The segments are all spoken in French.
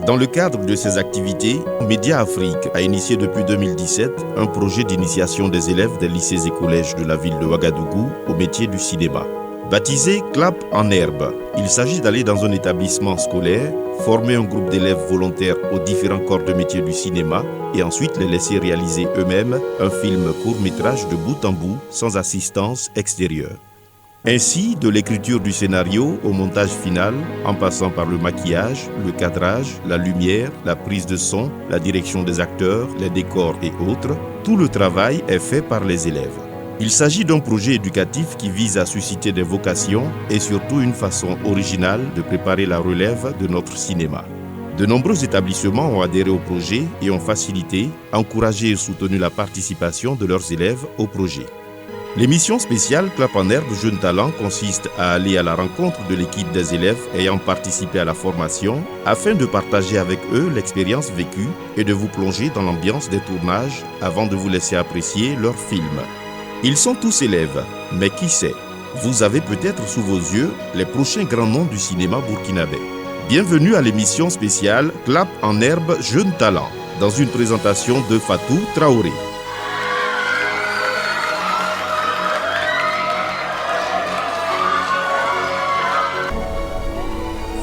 Dans le cadre de ces activités, Média Afrique a initié depuis 2017 un projet d'initiation des élèves des lycées et collèges de la ville de Ouagadougou au métier du cinéma. Baptisé Clap en herbe, il s'agit d'aller dans un établissement scolaire, former un groupe d'élèves volontaires aux différents corps de métier du cinéma et ensuite les laisser réaliser eux-mêmes un film court-métrage de bout en bout sans assistance extérieure. Ainsi, de l'écriture du scénario au montage final, en passant par le maquillage, le cadrage, la lumière, la prise de son, la direction des acteurs, les décors et autres, tout le travail est fait par les élèves. Il s'agit d'un projet éducatif qui vise à susciter des vocations et surtout une façon originale de préparer la relève de notre cinéma. De nombreux établissements ont adhéré au projet et ont facilité, encouragé et soutenu la participation de leurs élèves au projet. L'émission spéciale Clap en herbe Jeunes Talents consiste à aller à la rencontre de l'équipe des élèves ayant participé à la formation afin de partager avec eux l'expérience vécue et de vous plonger dans l'ambiance des tournages avant de vous laisser apprécier leur film. Ils sont tous élèves, mais qui sait, vous avez peut-être sous vos yeux les prochains grands noms du cinéma burkinabé. Bienvenue à l'émission spéciale Clap en herbe Jeunes Talents, dans une présentation de Fatou Traoré.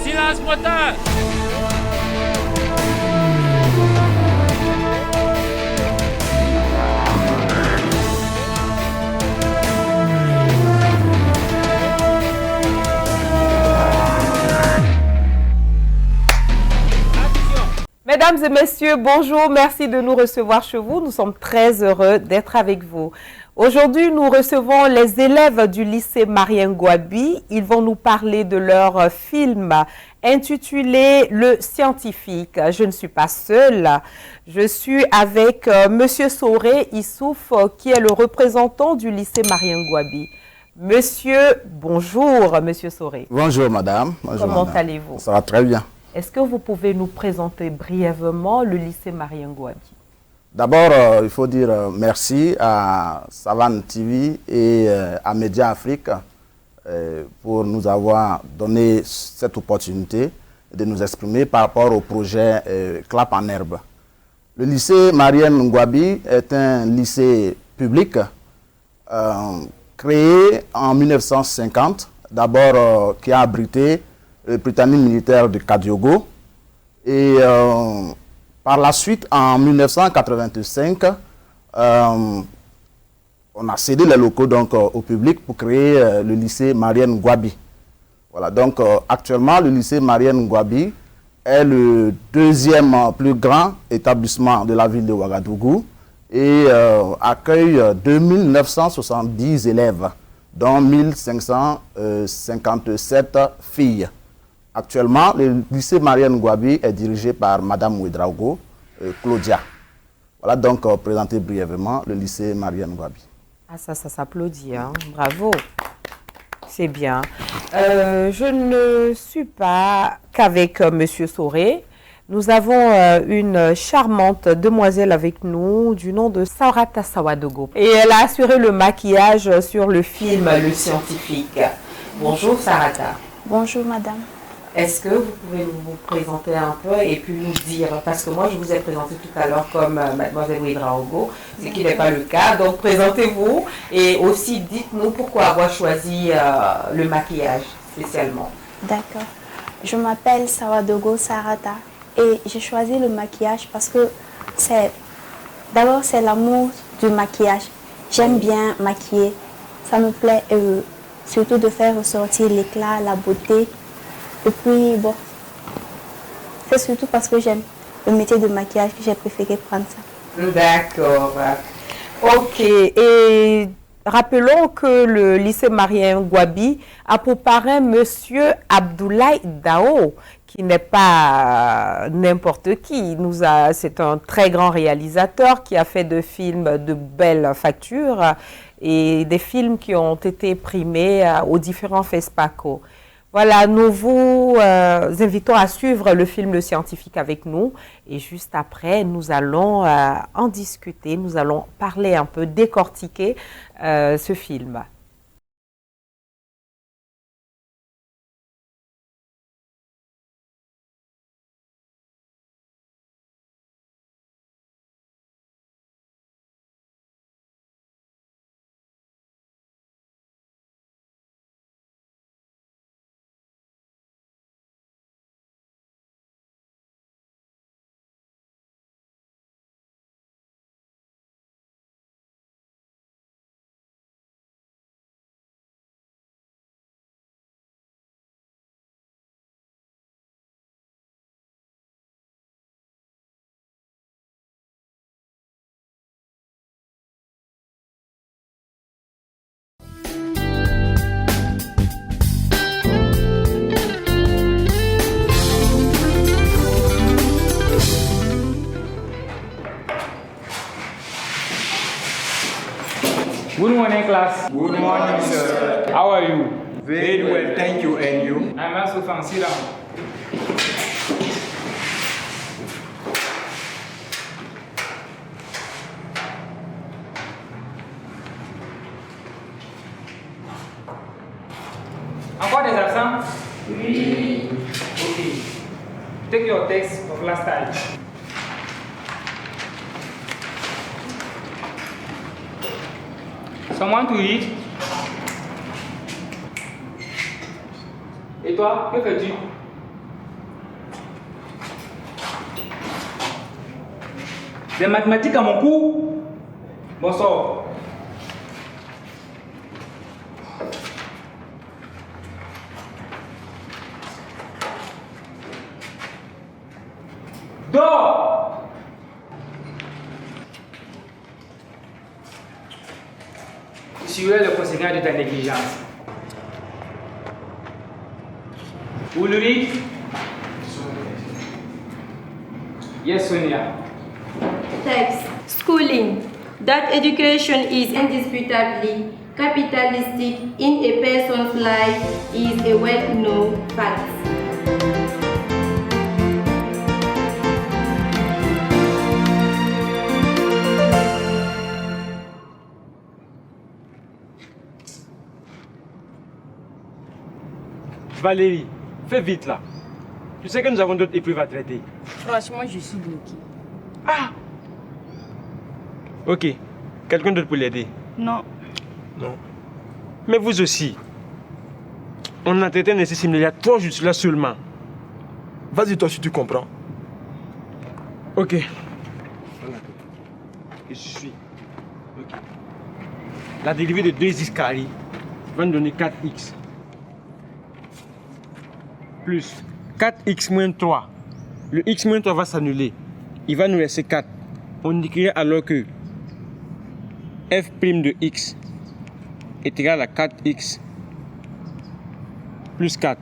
Silence moteur! Mesdames et messieurs, bonjour, merci de nous recevoir chez vous. Nous sommes très heureux d'être avec vous. Aujourd'hui, nous recevons les élèves du lycée Marien Ngouabi. Ils vont nous parler de leur film intitulé Le Scientifique. Je ne suis pas seule. Je suis avec Monsieur Soré Issouf, qui est le représentant du lycée Marien Ngouabi. Monsieur, bonjour, Monsieur Soré. Bonjour, madame. Bonjour, Comment allez-vous? Ça va très bien. Est-ce que vous pouvez nous présenter brièvement le lycée Marien Ngouabi? D'abord, il faut dire merci à Savane TV et à Média Afrique pour nous avoir donné cette opportunité de nous exprimer par rapport au projet Clap en herbe. Le lycée Marien Ngouabi est un lycée public créé en 1950, d'abord qui a abrité le Britannique militaire de Kadiogo. Et par la suite, en 1985, on a cédé les locaux donc, au public pour créer le lycée Marien Ngouabi. Voilà, donc actuellement, le lycée Marien Ngouabi est le deuxième plus grand établissement de la ville de Ouagadougou et accueille 2970 élèves, dont 1557 filles. Actuellement, le lycée Marien Ngouabi est dirigé par Madame Ouedraogo, Claudia. Voilà donc présenter brièvement le lycée Marien Ngouabi. Ah ça s'applaudit, hein? Bravo. C'est bien. Je ne suis pas qu'avec Monsieur Soré. Nous avons une charmante demoiselle avec nous du nom de Sarata Sawadogo. Et elle a assuré le maquillage sur le film Le Scientifique. Bonjour Sarata. Bonjour madame. Est-ce que vous pouvez vous présenter un peu et puis nous dire, parce que moi je vous ai présenté tout à l'heure comme mademoiselle Ouedraogo, ce qui n'est pas le cas, donc présentez-vous et aussi dites-nous pourquoi avoir choisi le maquillage spécialement. D'accord. Je m'appelle Sawadogo Sarata et j'ai choisi le maquillage parce que d'abord c'est l'amour du maquillage. J'aime bien maquiller, ça me plaît surtout de faire ressortir l'éclat, la beauté. Et puis, bon, c'est surtout parce que j'aime le métier de maquillage que j'ai préféré prendre ça. D'accord. Ok. Et rappelons que le lycée Marien Ngouabi a pour parrain Monsieur Abdoulaye Dao, qui n'est pas n'importe qui. C'est un très grand réalisateur qui a fait de films de belle facture et des films qui ont été primés aux différents FESPACO. Voilà, nous vous invitons à suivre le film Le Scientifique avec nous et juste après, nous allons en discuter, nous allons parler un peu, décortiquer ce film. class. Good morning, sir. How are you? Very well, thank you. And you? I'm also fine. Sit down. Encore des absents? Oui. Ok. Take your text of last time. Someone to read? Et toi, que fais-tu? Des mathématiques à mon cours? Bonsoir. Dors! Tu es le conséquent de ta négligence. Ulrich? Yes, Sonia. Text. Schooling. That education is indisputably capitalistic in a person's life is a well-known fact. Valérie, fais vite là. Tu sais que nous avons d'autres épreuves à traiter. Franchement, je suis bloquée. Ah! Ok. Quelqu'un d'autre pour l'aider? Non. Non. Mais vous aussi. On a traité nécessaire il y a 3 jours là seulement. Vas-y toi si tu comprends. Ok. Je suis. Ok. La dérivée de 2x carré va nous donner 4x. Plus 4x moins 3. Le x moins 3 va s'annuler. Il va nous laisser 4. On écrit alors que f' de x est égal à 4x plus 4.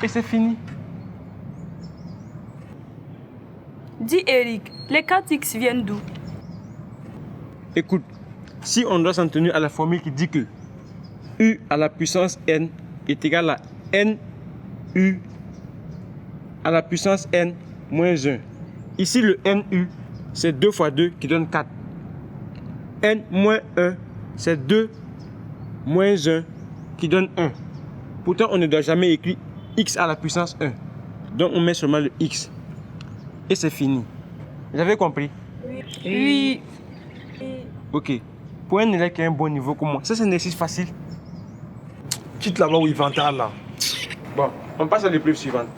Et c'est fini. Dis Eric, les 4x viennent d'où? Écoute, si on doit s'en tenir à la formule qui dit que u à la puissance n est égal à n u à la puissance n moins 1. Ici, le nu, c'est 2 fois 2 qui donne 4. N moins 1, c'est 2 moins 1 qui donne 1. Pourtant, on ne doit jamais écrire x à la puissance 1. Donc, on met seulement le x. Et c'est fini. Vous avez compris? Oui. Ok. Pour un élève qui a un bon niveau comme moi, ça c'est un exercice facile. Quitte là-bas où il ventale là. Bon, on passe à l'épreuve suivante.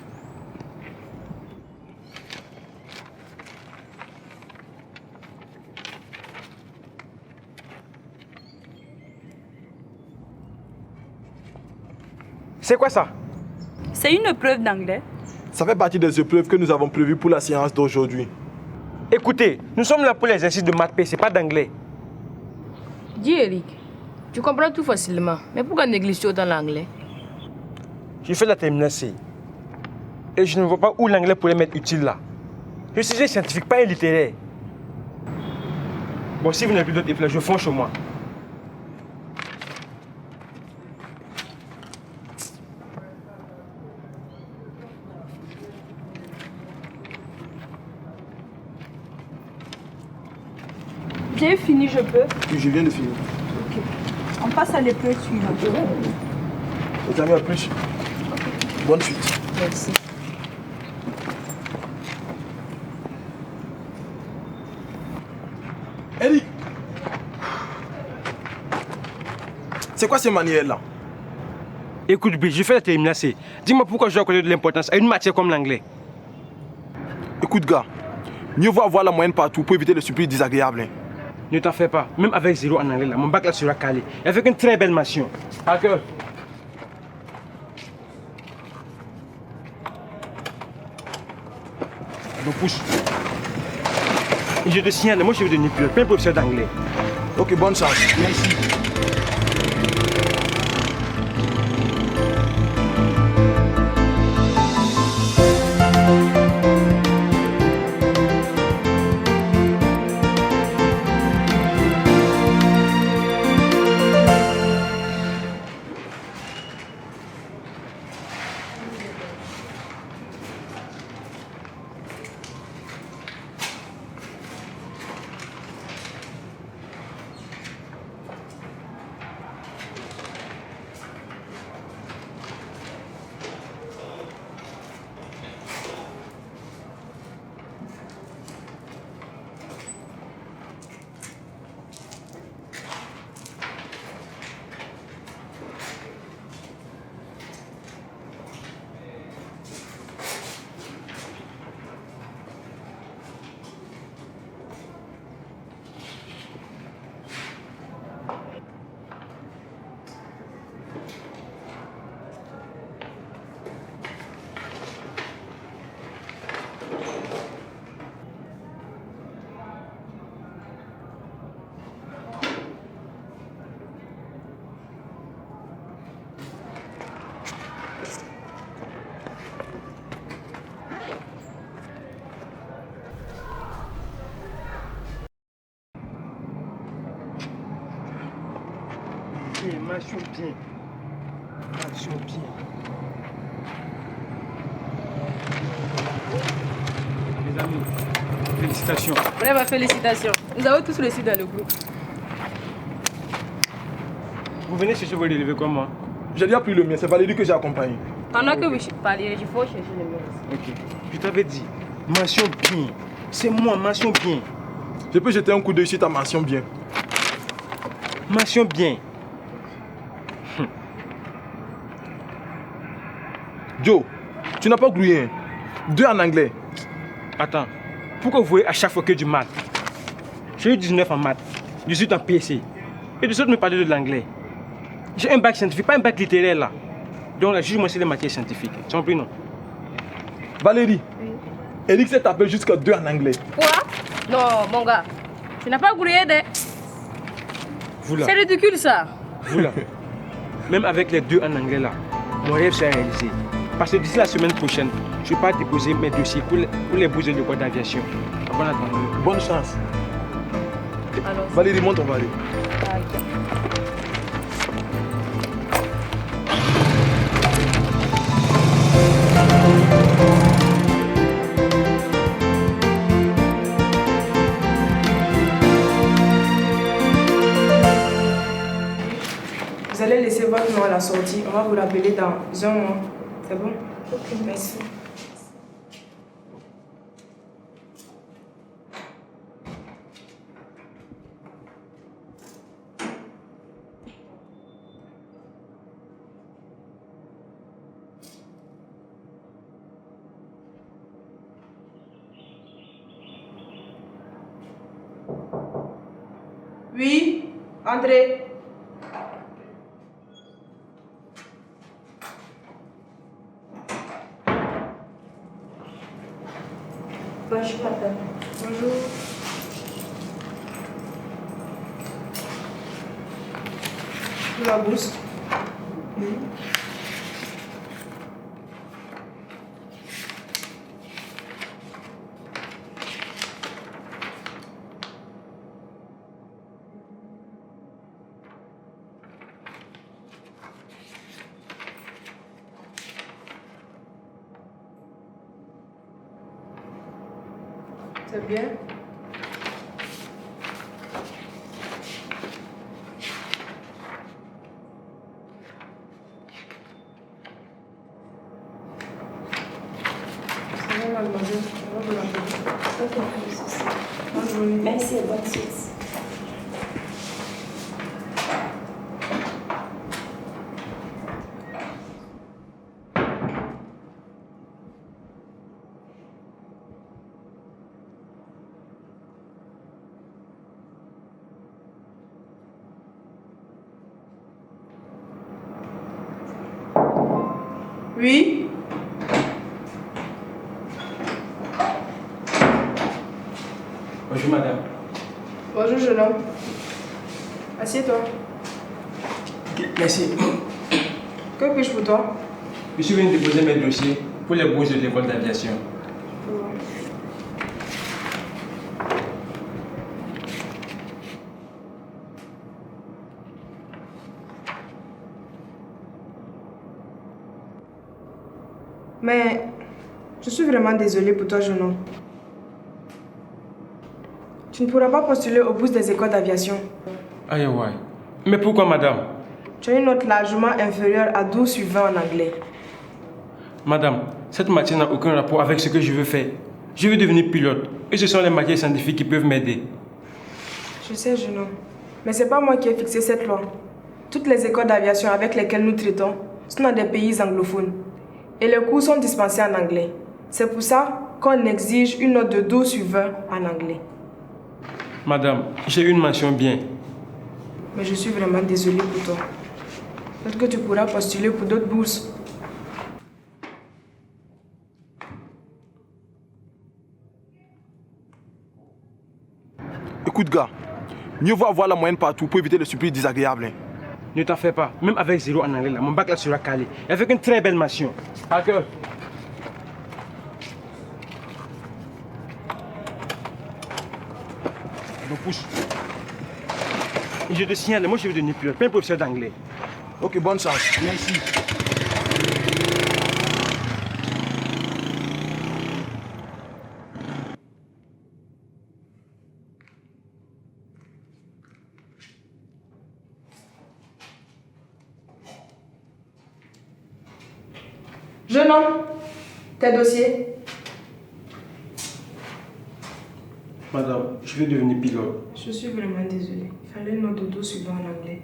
C'est quoi ça? C'est une épreuve d'anglais. Ça fait partie des épreuves que nous avons prévues pour la séance d'aujourd'hui. Écoutez, nous sommes là pour l'exercice de maths, c'est pas d'anglais. Dis Eric, tu comprends tout facilement, mais pourquoi négliges-tu autant l'anglais? J'ai fait la terminale C. Et je ne vois pas où l'anglais pourrait m'être utile là. Je suis un scientifique, pas un littéraire. Bon, si vous n'avez plus d'autres épreuves, je fonce chez moi. J'ai fini, je peux. Oui, je viens de finir. Ok. On passe à l'épreuve suivante. Les amis, à plus. Bonne suite. Merci. Eric! C'est quoi ces manuels là? Écoute, B, je fais la terminale C. Dis-moi pourquoi je dois accorder de l'importance à une matière comme l'anglais. Écoute, gars, mieux vaut avoir la moyenne partout pour éviter les surprises désagréables. Hein. Ne t'en fais pas. Même avec 0 en anglais, là, mon bac là sera calé. Et avec une très belle mention. Parker. Donc pousse. Et je te signale, moi je vais devenir pilote, pas un professeur d'anglais. Ok, bonne chance. Merci. Mention bien. Mention bien. Les amis, félicitations. Bref, félicitations. Nous avons tous réussi dans le groupe. Vous venez chercher vos relevés comme moi? J'ai déjà pris le mien, c'est Valérie que j'ai accompagné. Pendant que vous parliez, il faut chercher le mien. Ok. Je t'avais dit, mention bien. C'est moi, mention bien. Je peux jeter un coup d'œil sur ta mention bien. Mention bien. Joe, tu n'as pas grouillé, hein? 2 en anglais. Attends, pourquoi vous voyez à chaque fois que du maths? J'ai eu 19 en maths, 18 en PC. Et de sorte me parler de l'anglais. J'ai un bac scientifique, pas un bac littéraire là. Donc là, juge-moi sur les matières scientifiques. Tu as compris, non? Valérie, oui. Eric s'est tapé jusqu'à 2 en anglais. Quoi? Non, mon gars. Tu n'as pas grouillé de... C'est ridicule ça. Vous là. Même avec les 2 en anglais là, mon rêve s'est réalisé. Parce que d'ici la semaine prochaine, je vais pas déposer mes dossiers pour les bourses de l'école d'aviation. Bon attendez. Bonne chance. Alors, Valérie, monte, on va aller. Vous allez laisser votre nom à la sortie. On va vous rappeler dans 1 mois. C'est bon? Ok, merci. Oui, André. Bonjour, madame. Bonjour. Pour la bourse. Oui. C'est bien. C'est bon, mademoiselle. On va vous l'appeler. Ok, pas de souci. Bonne journée. Merci et bonne suite. Oui. Bonjour madame. Bonjour jeune homme. Assieds-toi. Merci. Que puis-je pour toi? Je suis venu déposer mes dossiers pour les bourses de l'école d'aviation. Mais je suis vraiment désolée pour toi, jeune homme. Tu ne pourras pas postuler aux bourses des écoles d'aviation. Aïe, ouais. Mais pourquoi, madame? Tu as une note largement inférieure à 12 sur 20 en anglais. Madame, cette matière n'a aucun rapport avec ce que je veux faire. Je veux devenir pilote. Et ce sont les matières scientifiques qui peuvent m'aider. Je sais, jeune homme. Mais ce n'est pas moi qui ai fixé cette loi. Toutes les écoles d'aviation avec lesquelles nous traitons sont dans des pays anglophones. Et les cours sont dispensés en anglais. C'est pour ça qu'on exige une note de 12 sur 20 en anglais. Madame, j'ai eu une mention bien. Mais je suis vraiment désolée pour toi. Peut-être que tu pourras postuler pour d'autres bourses. Écoute, gars, mieux vaut avoir la moyenne partout pour éviter les surprises désagréables. Hein. Ne t'en fais pas. Même avec 0 en anglais, là, mon bac là sera calé. Et avec une très belle mention. Hacker. Donc pousse. Et je te signale, moi je veux devenir pilote, pas un professeur d'anglais. Ok, bonne chance. Merci. Jeune homme, tes dossiers. Madame, je vais devenir pilote. Je suis vraiment désolée. Il fallait une note d'auto suivant en anglais.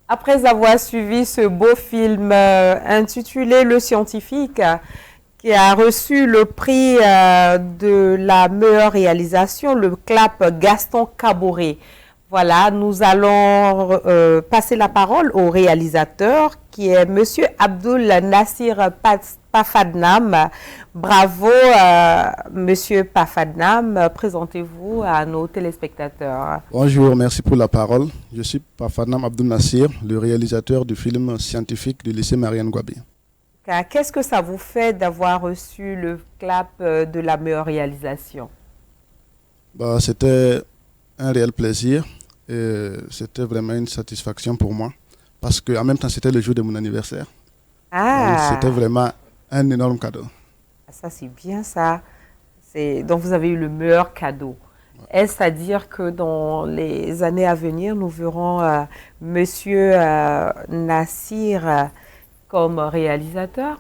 Après avoir suivi ce beau film intitulé Le Scientifique, qui a reçu le prix de la meilleure réalisation, le CLAP Gaston Caboret. Voilà, nous allons passer la parole au réalisateur qui est Monsieur Abdul Nassir Pafadnam. Bravo, Monsieur Pafadnam. Présentez-vous à nos téléspectateurs. Bonjour, merci pour la parole. Je suis Pafadnam Abdul Nassir, le réalisateur du film scientifique du lycée Marianne Gwabi. Qu'est-ce que ça vous fait d'avoir reçu le CLAP de la meilleure réalisation? C'était un réel plaisir et c'était vraiment une satisfaction pour moi parce qu'en même temps, c'était le jour de mon anniversaire. Ah. C'était vraiment un énorme cadeau. Ça, c'est bien ça. Donc, vous avez eu le meilleur cadeau. Ouais. Est-ce à dire que dans les années à venir, nous verrons Monsieur Nassir comme réalisateur?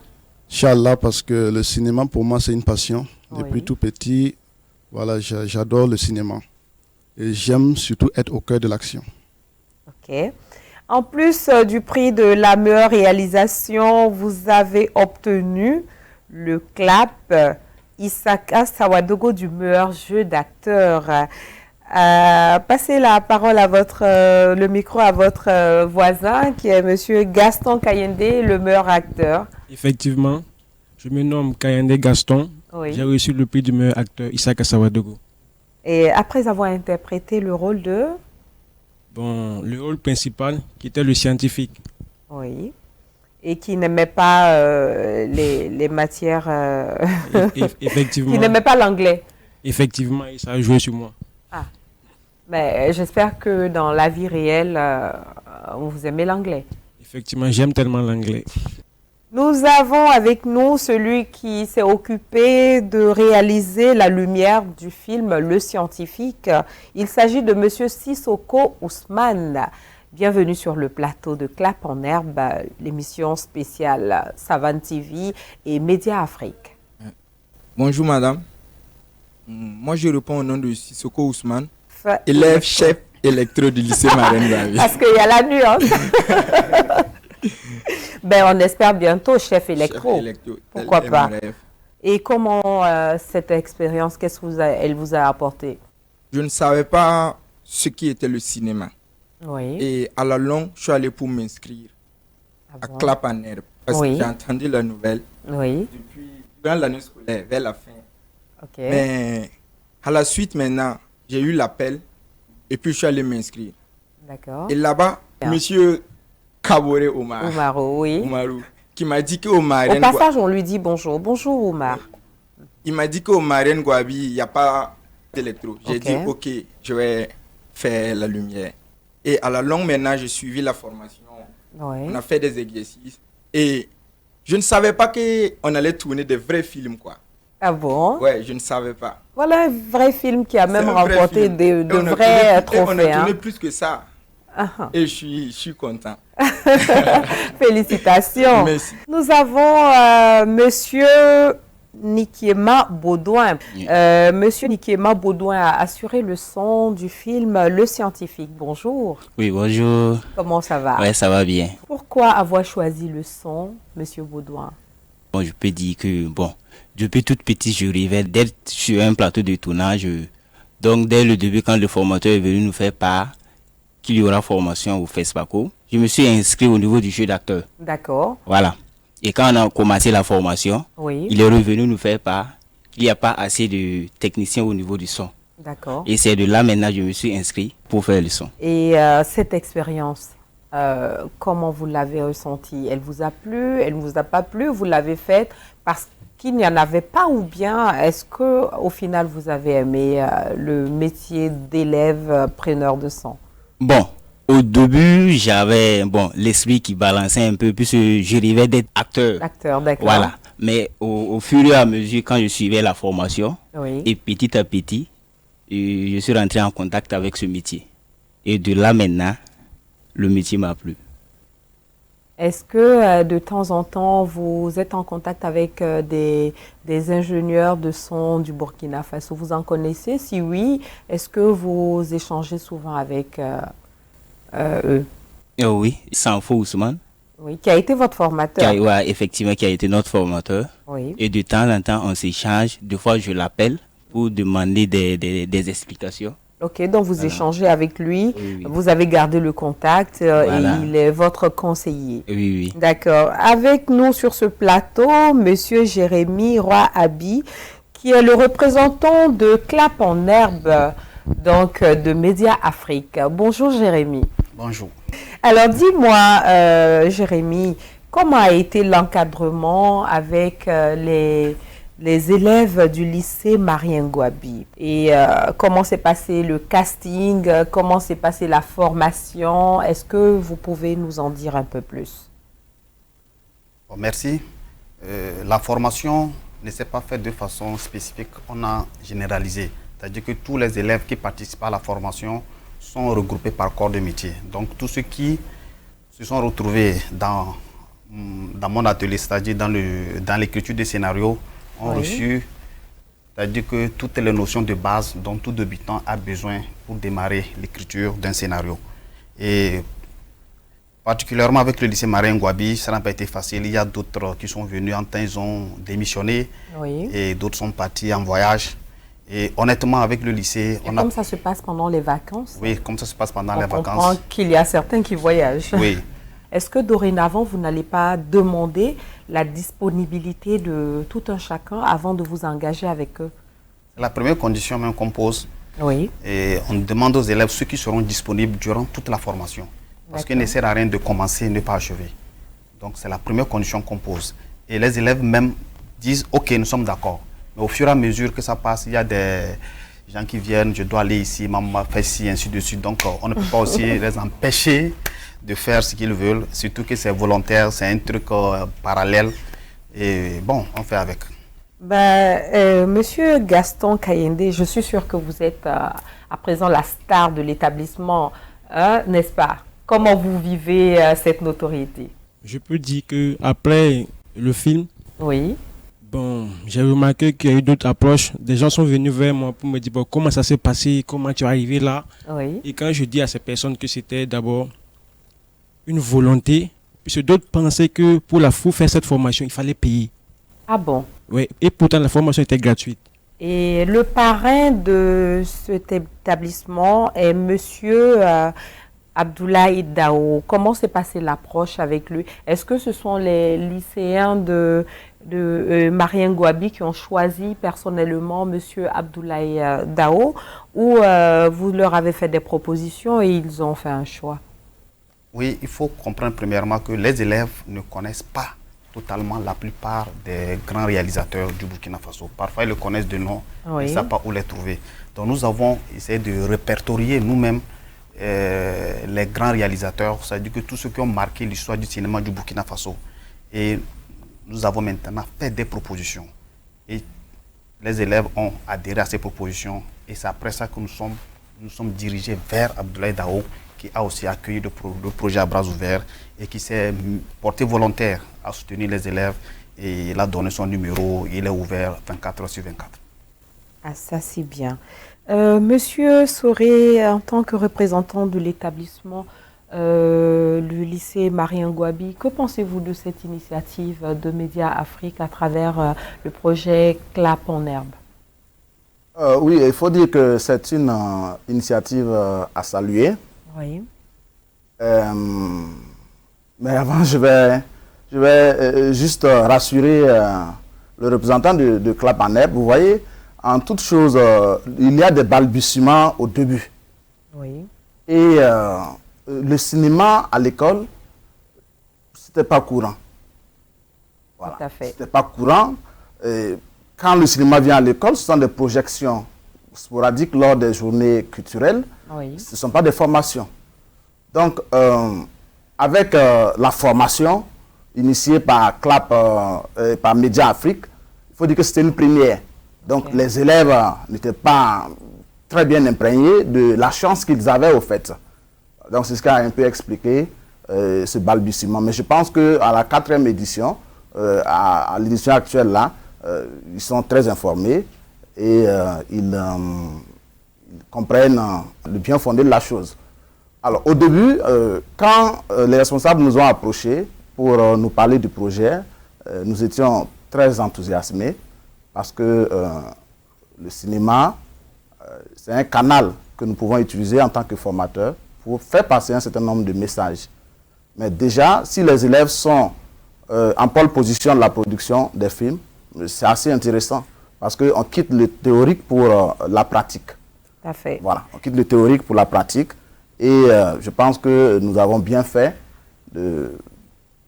Inch'Allah, parce que le cinéma, pour moi, c'est une passion. Oui. Depuis tout petit, voilà, j'adore le cinéma. Et j'aime surtout être au cœur de l'action. OK. En plus du prix de la meilleure réalisation, vous avez obtenu le CLAP Isaka Sawadogo du meilleur jeu d'acteur. Passez la parole à le micro à votre voisin qui est Monsieur Gaston Kayende, le meilleur acteur. Effectivement, je me nomme Kayende Gaston. Oui. J'ai reçu le prix du meilleur acteur Isaka Sawadogo. Et après avoir interprété le rôle de... le rôle principal qui était le scientifique. Oui. Et qui n'aimait pas les matières... Effectivement. Qui n'aimait pas l'anglais. Effectivement, et ça a joué sur moi. Ah. Mais j'espère que dans la vie réelle, vous aimez l'anglais. Effectivement, j'aime tellement l'anglais. Nous avons avec nous celui qui s'est occupé de réaliser la lumière du film Le Scientifique. Il s'agit de Monsieur Sissoko Ousmane. Bienvenue sur le plateau de Clap en Herbe, l'émission spéciale Savane TV et Média Afrique. Bonjour madame. Moi je réponds au nom de Sissoko Ousmane, élève chef électro du lycée Marianne Gwabi. Parce qu'il y a la nuance. On espère bientôt chef électro. Pourquoi pas? Et comment cette expérience, qu'est-ce qu'elle vous a apporté? Je ne savais pas ce qui était le cinéma. Oui. Et à la longue, je suis allé pour m'inscrire à Clap en Herbe. Parce que j'ai entendu la nouvelle depuis durant l'année scolaire, vers la fin. Mais à la suite, maintenant, j'ai eu l'appel et puis je suis allé m'inscrire. D'accord. Et là-bas, monsieur Kaboré Oumarou, qui m'a dit qu'au Marien... Au passage, on lui dit bonjour. Bonjour, Oumar. Il m'a dit qu'au Marien Gwabi, il n'y a pas d'électro. J'ai dit, OK, je vais faire la lumière. Et à la longue, maintenant, j'ai suivi la formation. On a fait des exercices. Et je ne savais pas qu'on allait tourner des vrais films, quoi. Ah bon? Ouais, je ne savais pas. Voilà un vrai film qui a même remporté de vrais trophées. On a tourné plus que ça. Et je suis content. Félicitations. Merci. Nous avons monsieur Nikiema Baudouin. Monsieur Nikiema Baudouin a assuré le son du film Le Scientifique. Bonjour. Oui, bonjour. Comment ça va? Oui, ça va bien. Pourquoi avoir choisi le son, monsieur Baudouin? Bon, je peux dire que, depuis toute petite, je rêvais d'être sur un plateau de tournage. Donc, dès le début, quand le formateur est venu nous faire part qu'il y aura formation au FESPACO, je me suis inscrit au niveau du jeu d'acteur. D'accord. Voilà. Et quand on a commencé la formation, il est revenu nous faire part qu'il n'y a pas assez de techniciens au niveau du son. D'accord. Et c'est de là maintenant que je me suis inscrit pour faire le son. Et cette expérience, comment vous l'avez ressentie? Elle vous a plu? Elle ne vous a pas plu? Vous l'avez faite parce qu'il n'y en avait pas, ou bien est-ce qu'au final vous avez aimé le métier d'élève preneur de son? Bon, au début, j'avais l'esprit qui balançait un peu, puisque je rêvais d'être acteur. Acteur, d'accord. Voilà. Mais au fur et à mesure, quand je suivais la formation, et petit à petit, je suis rentré en contact avec ce métier. Et de là maintenant, le métier m'a plu. Est-ce que de temps en temps, vous êtes en contact avec des ingénieurs de son du Burkina Faso? Vous en connaissez? Si oui, est-ce que vous échangez souvent avec eux? Oui, Sanfo Ousmane. Oui, qui a été votre formateur. Effectivement, qui a été notre formateur. Oui. Et de temps en temps, on s'échange. Des fois, je l'appelle pour demander des explications. Ok, donc vous échangez avec lui, vous avez gardé le contact et il est votre conseiller. Oui. D'accord. Avec nous sur ce plateau, monsieur Jérémy Roy-Abi, qui est le représentant de Clap en Herbe, donc de Média Afrique. Bonjour Jérémy. Bonjour. Alors dis-moi, Jérémy, comment a été l'encadrement avec les élèves du lycée Marien Gwabi? Et comment s'est passé le casting? Comment s'est passée la formation? Est-ce que vous pouvez nous en dire un peu plus? Merci. La formation ne s'est pas faite de façon spécifique. On a généralisé. C'est-à-dire que tous les élèves qui participent à la formation sont regroupés par corps de métier. Donc tous ceux qui se sont retrouvés dans mon atelier, c'est-à-dire dans l'écriture des scénarios, ont reçu, c'est-à-dire que toutes les notions de base dont tout débutant a besoin pour démarrer l'écriture d'un scénario. Et particulièrement avec le lycée Marien Gwabi, ça n'a pas été facile. Il y a d'autres qui sont venus en temps, ils ont démissionné et d'autres sont partis en voyage. Et honnêtement, avec le lycée... Comme ça se passe pendant les vacances? Oui, comme ça se passe pendant les vacances. On comprend qu'il y a certains qui voyagent. Oui. Est-ce que dorénavant, vous n'allez pas demander la disponibilité de tout un chacun avant de vous engager avec eux? C'est la première condition même qu'on pose. Oui. Et on demande aux élèves ceux qui seront disponibles durant toute la formation. Parce qu'il ne sert à rien de commencer et ne pas achever. Donc c'est la première condition qu'on pose. Et les élèves même disent « Ok, nous sommes d'accord ». Mais au fur et à mesure que ça passe, il y a des gens qui viennent, je dois aller ici, maman fait ci, ainsi de suite. Donc on ne peut pas aussi les empêcher de faire ce qu'ils veulent, surtout que c'est volontaire, c'est un truc parallèle. Et bon, on fait avec. Monsieur Gaston Kayende, je suis sûr que vous êtes à présent la star de l'établissement, n'est-ce pas? Comment vous vivez cette notoriété? Je peux dire qu'après le film, j'ai remarqué qu'il y a eu d'autres approches. Des gens sont venus vers moi pour me dire comment ça s'est passé, comment tu es arrivé là. Et quand je dis à ces personnes que c'était d'abord une volonté, puisque d'autres pensaient que pour faire cette formation, il fallait payer. Ah bon? Oui, et pourtant la formation était gratuite. Et le parrain de cet établissement est monsieur Abdoulaye Dao. Comment s'est passée l'approche avec lui? Est-ce que ce sont les lycéens de Marien Gouabi qui ont choisi personnellement M. Abdoulaye Dao, ou vous leur avez fait des propositions et ils ont fait un choix? Oui, il faut comprendre premièrement que les élèves ne connaissent pas totalement la plupart des grands réalisateurs du Burkina Faso. Parfois, ils le connaissent de nom, ils ne savent pas où les trouver. Donc, nous avons essayé de répertorier nous-mêmes les grands réalisateurs, c'est-à-dire que tous ceux qui ont marqué l'histoire du cinéma du Burkina Faso. Et nous avons maintenant fait des propositions. Et les élèves ont adhéré à ces propositions. Et c'est après ça que nous sommes dirigés vers Abdoulaye Dao, qui a aussi accueilli le projet à bras ouverts et qui s'est porté volontaire à soutenir les élèves. Et il a donné son numéro, il est ouvert 24 heures sur 24. Ah, ça c'est bien. Monsieur Soré, en tant que représentant de l'établissement, le lycée Marien Gouabi, que pensez-vous de cette initiative de Média Afrique à travers le projet CLAP en herbe? Oui, il faut dire que c'est une initiative à saluer. Oui. Mais avant, je vais juste rassurer le représentant de CLAP en herbe. Vous voyez, en toute chose, il y a des balbutiements au début. Oui. Et le cinéma à l'école, c'était pas courant. Voilà. Tout à fait. C'était pas courant. Quand le cinéma vient à l'école, ce sont des projections sporadiques lors des journées culturelles. Oui. Ce ne sont pas des formations. Donc, avec la formation initiée par CLAP, par Média Afrique, il faut dire que c'était une première. Donc, les élèves n'étaient pas très bien imprégnés de la chance qu'ils avaient au fait. Donc, c'est ce qui a un peu expliqué ce balbutiement. Mais je pense qu'à la 4e édition, à l'édition actuelle là, ils sont très informés et ils comprennent le bien fondé de la chose. Alors, au début, quand les responsables nous ont approchés pour nous parler du projet, nous étions très enthousiasmés parce que le cinéma, c'est un canal que nous pouvons utiliser en tant que formateurs pour faire passer un certain nombre de messages. Mais déjà, si les élèves sont en pole position de la production des films, c'est assez intéressant parce qu'on quitte le théorique pour la pratique. Tout à fait. Voilà, on quitte le théorique pour la pratique et je pense que nous avons bien fait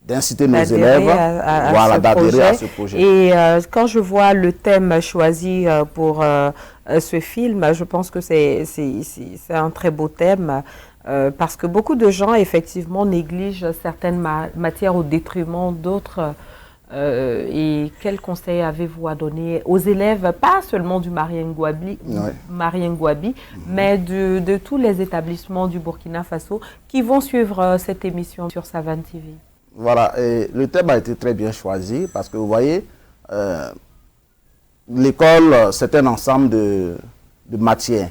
d'inciter nos élèves d'adhérer à ce projet. Et quand je vois le thème choisi pour ce film, je pense que c'est un très beau thème parce que beaucoup de gens, effectivement, négligent certaines matières au détriment d'autres. Et quel conseil avez-vous à donner aux élèves, pas seulement du Marien Gouabi, mais de tous les établissements du Burkina Faso qui vont suivre cette émission sur Savane TV? Voilà, et le thème a été très bien choisi parce que vous voyez, l'école, c'est un ensemble de matières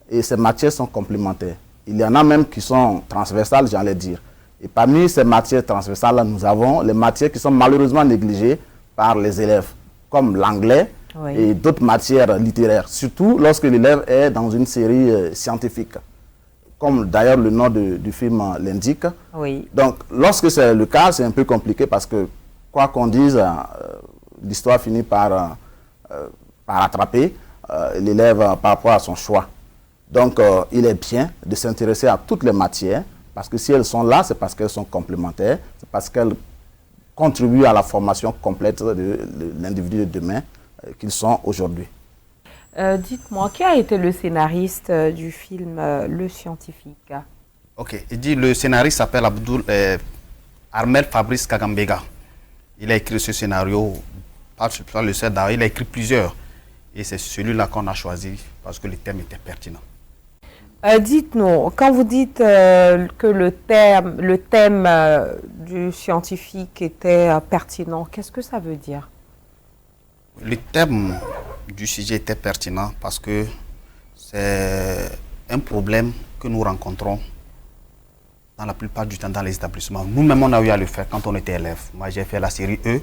et ces matières sont complémentaires. Il y en a même qui sont transversales, j'allais dire. Et parmi ces matières transversales, nous avons les matières qui sont malheureusement négligées par les élèves, comme l'anglais et d'autres matières littéraires, surtout lorsque l'élève est dans une série scientifique, comme d'ailleurs le nom du film l'indique. Oui. Donc, lorsque c'est le cas, c'est un peu compliqué parce que, quoi qu'on dise, l'histoire finit par attraper l'élève par rapport à son choix. Donc, il est bien de s'intéresser à toutes les matières, parce que si elles sont là, c'est parce qu'elles sont complémentaires, c'est parce qu'elles contribuent à la formation complète de l'individu de demain qu'ils sont aujourd'hui. Dites-moi, qui a été le scénariste du film Le Scientifique? Ok, il dit le scénariste s'appelle Armel Fabrice Kagambega. Il a écrit ce scénario, pas le seul d'ailleurs, il a écrit plusieurs. Et c'est celui-là qu'on a choisi parce que le thème était pertinent. Dites-nous, quand vous dites que le thème du scientifique était pertinent, qu'est-ce que ça veut dire? Le thème du sujet était pertinent parce que c'est un problème que nous rencontrons dans la plupart du temps dans les établissements. Nous-mêmes, on a eu à le faire quand on était élève. Moi, j'ai fait la série E.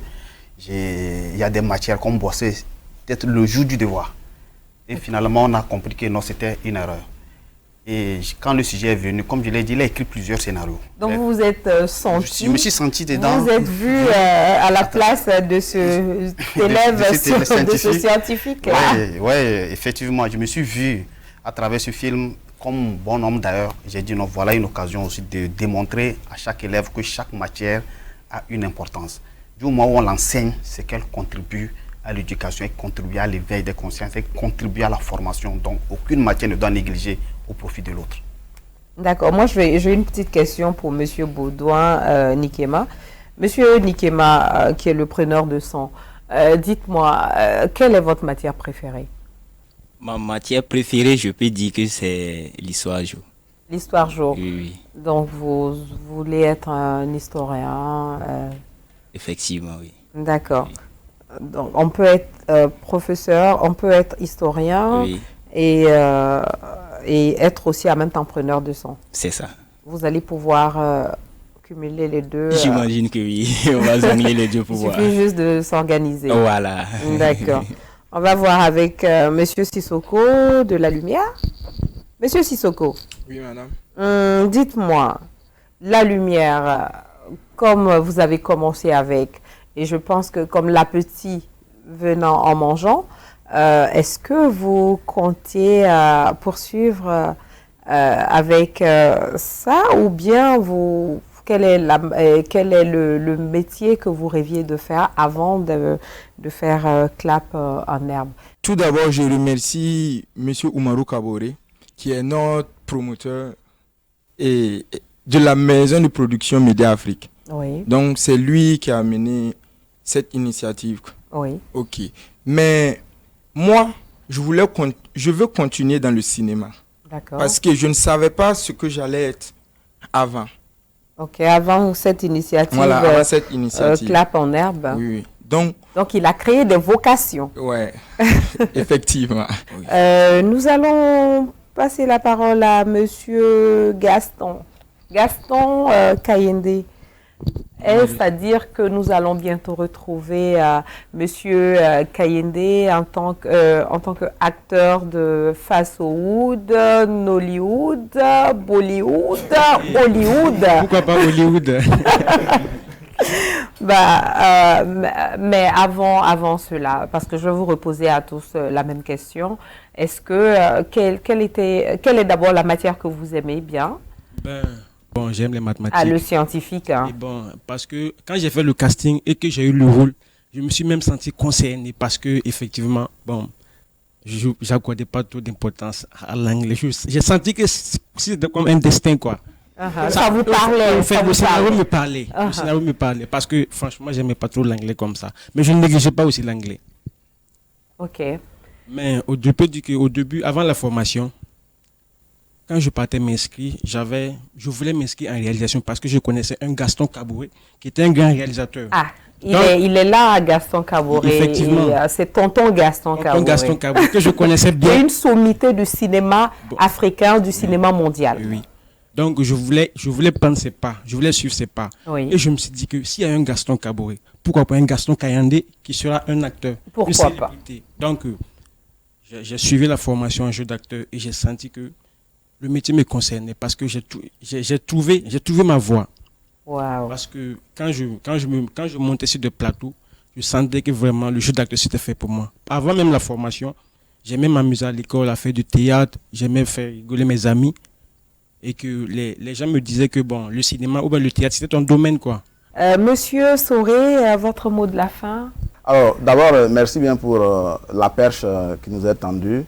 Il y a des matières qu'on bossait peut-être le jour du devoir. Et finalement, on a compris que non, c'était une erreur. Et quand le sujet est venu, comme je l'ai dit, il a écrit plusieurs scénarios. Donc vous vous êtes senti... Je me suis senti dedans. Vous êtes vu à la place de ce élève, de ce scientifique. Oui, effectivement. Je me suis vu à travers ce film, comme bon homme d'ailleurs. J'ai dit non, voilà une occasion aussi de démontrer à chaque élève que chaque matière a une importance. Du moment où on l'enseigne, c'est qu'elle contribue à l'éducation, elle contribue à l'éveil des consciences, elle contribue à la formation. Donc aucune matière ne doit négliger au profit de l'autre. D'accord. Moi, j'ai une petite question pour M. Baudouin Nikema. Monsieur Nikema, qui est le preneur de sang, dites-moi, quelle est votre matière préférée? Ma matière préférée, je peux dire que c'est l'histoire géo. L'histoire géo. Oui. Donc, vous voulez être un historien Effectivement, oui. D'accord. Oui. Donc, on peut être professeur, on peut être historien. Oui. Et être aussi en même temps preneur de sang. C'est ça. Vous allez pouvoir cumuler les deux. J'imagine que oui, on va jongler les deux pouvoirs. Il suffit juste de s'organiser. Voilà. D'accord. On va voir avec Monsieur Sissoko de la Lumière. Monsieur Sissoko. Oui, madame. Dites-moi, la lumière, comme vous avez commencé avec, et je pense que comme l'appétit venant en mangeant, est-ce que vous comptiez poursuivre avec ça, ou bien quel est le métier que vous rêviez de faire avant de faire Clap en herbe? Tout d'abord, je remercie M. Oumarou Kaboré, qui est notre promoteur et de la maison de production Média Afrique. Oui. Donc, c'est lui qui a mené cette initiative. Oui. Ok. Mais moi, je veux continuer dans le cinéma. D'accord. Parce que je ne savais pas ce que j'allais être avant. Ok, avant cette initiative. Voilà, avant cette initiative. Clap en herbe. Oui, oui. Donc il a créé des vocations. Ouais, effectivement. Oui. Nous allons passer la parole à Monsieur Gaston. Gaston Kayende. Est-ce à dire que nous allons bientôt retrouver Monsieur Kayende en tant qu'acteur de fast-food, Nollywood, Bollywood, Hollywood? Pourquoi pas Hollywood? Mais avant cela, parce que je vais vous reposer à tous la même question, est-ce que quelle est d'abord la matière que vous aimez bien? Bon, j'aime les mathématiques. Ah, le scientifique. Hein. Et bon, parce que quand j'ai fait le casting et que j'ai eu le rôle, je me suis même senti concerné parce que effectivement, bon, je n'accordais pas trop d'importance à l'anglais. J'ai senti que c'était comme un destin, quoi. Ça vous parlait. Le scénario me parlait. Le scénario me parlait parce que franchement, j'aimais pas trop l'anglais comme ça. Mais je ne négligeais pas aussi l'anglais. Ok. Mais je peux dire qu'au début, avant la formation, quand je partais m'inscrire, je voulais m'inscrire en réalisation parce que je connaissais un Gaston Kaboré qui était un grand réalisateur. Ah, il est là, Gaston Kaboré. Effectivement. C'est tonton Gaston Kaboré. Tonton Gaston Kaboré, que je connaissais bien. C'est une sommité du cinéma africain, du cinéma mondial. Oui. Donc, je voulais prendre ses pas, je voulais suivre ses pas. Oui. Et je me suis dit que s'il y a un Gaston Kaboré, pourquoi pas un Gaston Kayende qui sera un acteur? Pourquoi pas? Donc, j'ai suivi la formation en jeu d'acteur et j'ai senti que le métier me concernait parce que j'ai trouvé ma voie. Wow. Parce que quand je montais sur des plateaux, je sentais que vraiment le jeu d'acteur c'était fait pour moi. Avant même la formation, j'aimais m'amuser à l'école, à faire du théâtre, j'aimais faire rigoler mes amis et que les gens me disaient que bon, le cinéma ou bien le théâtre c'était ton domaine, quoi. Monsieur Soré, votre mot de la fin? Alors d'abord, merci bien pour la perche qui nous est tendue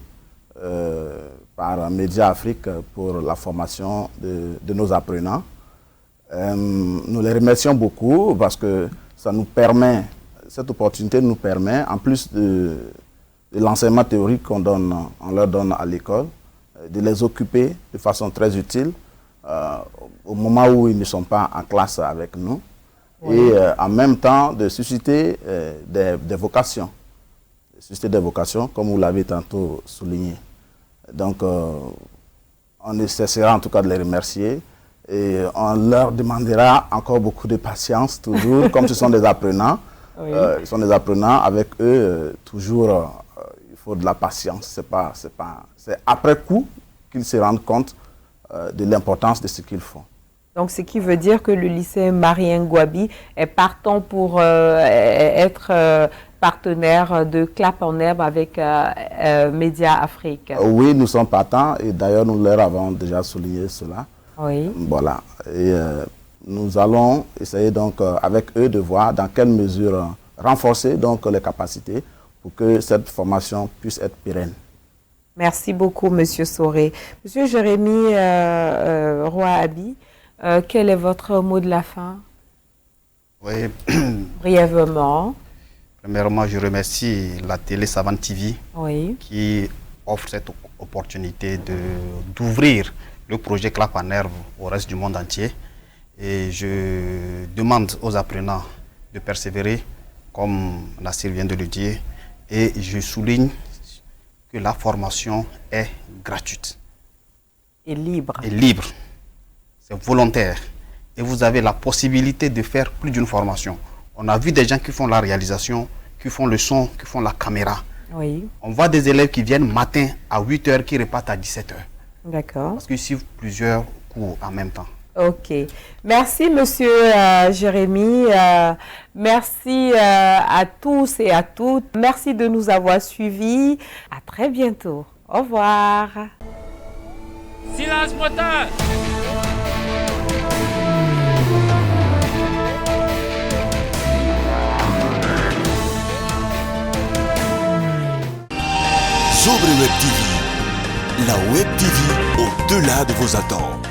par Média Afrique pour la formation de nos apprenants. Nous les remercions beaucoup parce que ça nous permet, cette opportunité nous permet, en plus de l'enseignement théorique qu'on leur donne à l'école, de les occuper de façon très utile au moment où ils ne sont pas en classe avec nous. Oui. Et en même temps de susciter des vocations. Susciter des vocations, comme vous l'avez tantôt souligné. Donc, on ne cessera en tout cas de les remercier et on leur demandera encore beaucoup de patience, toujours, comme ce sont des apprenants. Oui. Ils sont des apprenants, avec eux, toujours, il faut de la patience. C'est après coup qu'ils se rendent compte de l'importance de ce qu'ils font. Donc, ce qui veut dire que le lycée Marien Gouabi est partant pour être partenaire de Clap en Herbe avec Média Afrique. Oui, nous sommes partants et d'ailleurs nous leur avons déjà souligné cela. Oui. Voilà. Et nous allons essayer donc avec eux de voir dans quelle mesure renforcer donc les capacités pour que cette formation puisse être pérenne. Merci beaucoup, Monsieur Soré. Monsieur Jérémy Roy-Abi, quel est votre mot de la fin? Oui. Brièvement. Premièrement, je remercie la télé Savane TV qui offre cette opportunité d'ouvrir le projet Clap en Herbe au reste du monde entier. Et je demande aux apprenants de persévérer, comme Nassir vient de le dire, et je souligne que la formation est gratuite. Et libre. Et libre. C'est volontaire. Et vous avez la possibilité de faire plus d'une formation. On a vu des gens qui font la réalisation, qui font le son, qui font la caméra. Oui. On voit des élèves qui viennent matin à 8 h, qui repartent à 17 h. D'accord. Parce qu'ils suivent plusieurs cours en même temps. Ok. Merci, Monsieur Jérémy. Merci à tous et à toutes. Merci de nous avoir suivis. À très bientôt. Au revoir. Silence moteur! Sobre Web TV, la Web TV au-delà de vos attentes.